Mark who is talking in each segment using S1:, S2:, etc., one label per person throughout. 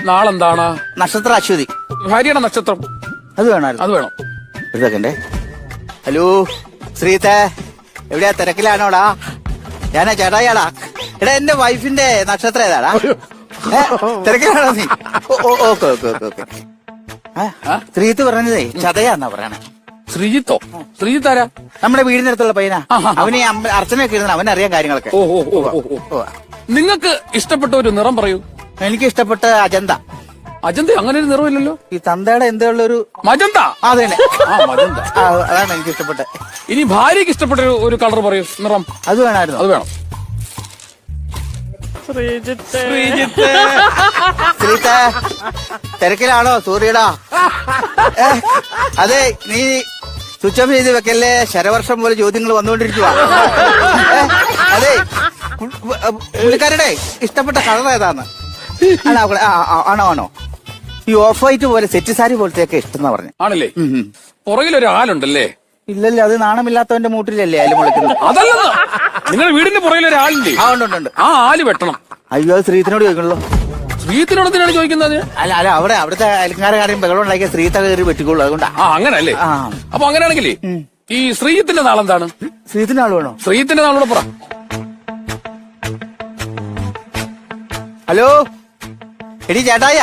S1: നാളെന്താണ്?
S2: നക്ഷത്ര അശ്വതി.
S1: ഭാര്യയുടെ നക്ഷത്രം
S2: അത് വേണമായിരുന്നു.
S1: അത് വേണം.
S2: ഒരു സെക്കൻഡേ. ഹലോ ശ്രീത്തെ, എവിടെയാ? തിരക്കിലാണോടാ? ഞാനാ ചേട്ടായിയാടാ. എടാ, എന്റെ വൈഫിന്റെ നക്ഷത്രം ഏതാടാ? തിരക്കിലാണോ നീ? Okay okay okay okay. Sreeth പറഞ്ഞതേ ചതയാന്നാ പറയണേ.
S1: ശ്രീജിത്തോ? ശ്രീജിത്ത് ആരാ?
S2: നമ്മുടെ വീടിന്റെ അടുത്തുള്ള പയ്യനാ. അവന് അർച്ചനയൊക്കെ ഇരുന്ന അവനറിയാം കാര്യങ്ങളൊക്കെ.
S1: ഓ ഓ ഓ ഓ ഓ. നിങ്ങൾക്ക് ഇഷ്ടപ്പെട്ട ഒരു നിറം പറയൂ.
S2: എനിക്ക് ഇഷ്ടപ്പെട്ട അജന്ത.
S1: അജന്ത അങ്ങനെ ഒരു നിറമില്ലല്ലോ.
S2: ഈ തന്തയുടെ എന്തുള്ളൊരു
S1: മജന്ത.
S2: അതെ,
S1: മജന്ത.
S2: അതാണ് എനിക്ക് ഇഷ്ടപ്പെട്ട.
S1: ഇനി ഭാര്യക്ക് ഇഷ്ടപ്പെട്ട ഒരു കളർ പറയൂ, നിറം.
S2: അത് വേണമായിരുന്നു.
S1: അത് വേണം.
S2: ശ്രീത്തെ, തിരക്കിലാണോ? സൂര്യടാ. അതെ, നീ സ്വിച്ച് ഓഫ് ചെയ്ത് വെക്കല്ലേ. ശരവർഷം പോലെ ചോദ്യങ്ങൾ വന്നുകൊണ്ടിരിക്കുക. അതെ, പുള്ളിക്കാരുടെ ഇഷ്ടപ്പെട്ട കളർ ഏതാന്ന്? ആണോ? ഈ ഓഫ് വൈറ്റ് പോലെ സെറ്റ് സാരി പോലത്തെയൊക്കെ ഇഷ്ടം എന്നാ പറഞ്ഞു.
S1: ആണല്ലേ? പുറകിലൊരു ആലുണ്ടല്ലേ?
S2: ഇല്ലല്ലേ, അത് നാണമില്ലാത്തവന്റെ മൂട്ടിലല്ലേ അയല് മുളയ്ക്കുന്നത്?
S1: അതല്ല, നിങ്ങളുടെ വീടിന്റെ പുറകിലൊരു ആലുണ്ട്.
S2: ഉണ്ട്.
S1: ആ ആല് വെട്ടണം.
S2: അയ്യോ, അത് ശ്രീത്തിനോട് ചോദിക്കണല്ലോ.
S1: ശ്രീത്തിനോട് തന്നെയാണ് ചോദിക്കുന്നത്.
S2: അല്ല അവിടുത്തെ അയൽക്കാരും ബഹളം ഉണ്ടാക്കിയ ശ്രീത്ത കയറി വെട്ടിക്കോളൂ. അതുകൊണ്ടാ.
S1: അങ്ങനല്ലേ? അപ്പൊ അങ്ങനെയാണെങ്കിലേ ഈ ശ്രീജിത്തിന്റെ നാളെന്താണ്?
S2: ശ്രീത്തിന്റെ ആള് വേണോ?
S1: ശ്രീജിത്തിന്റെ നാളോട് പറ.
S2: ഹലോ, എടി ചേട്ടായ,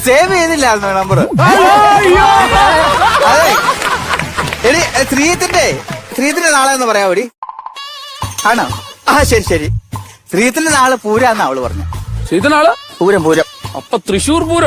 S2: സേവ് ചെയ്തില്ലായിരുന്നു നമ്പർ. അതെ, എടി ശ്രീത്തിന്റെ നാളെ എന്ന് പറയാവോ? എടി ആണോ? ശരി. ശ്രീത്തിന്റെ നാള് പൂരാന്ന് അവള് പറഞ്ഞു.
S1: ശ്രീജിത്തിന്റെ നാള്
S2: പൂരം.
S1: അപ്പൊ തൃശ്ശൂർ പൂരം.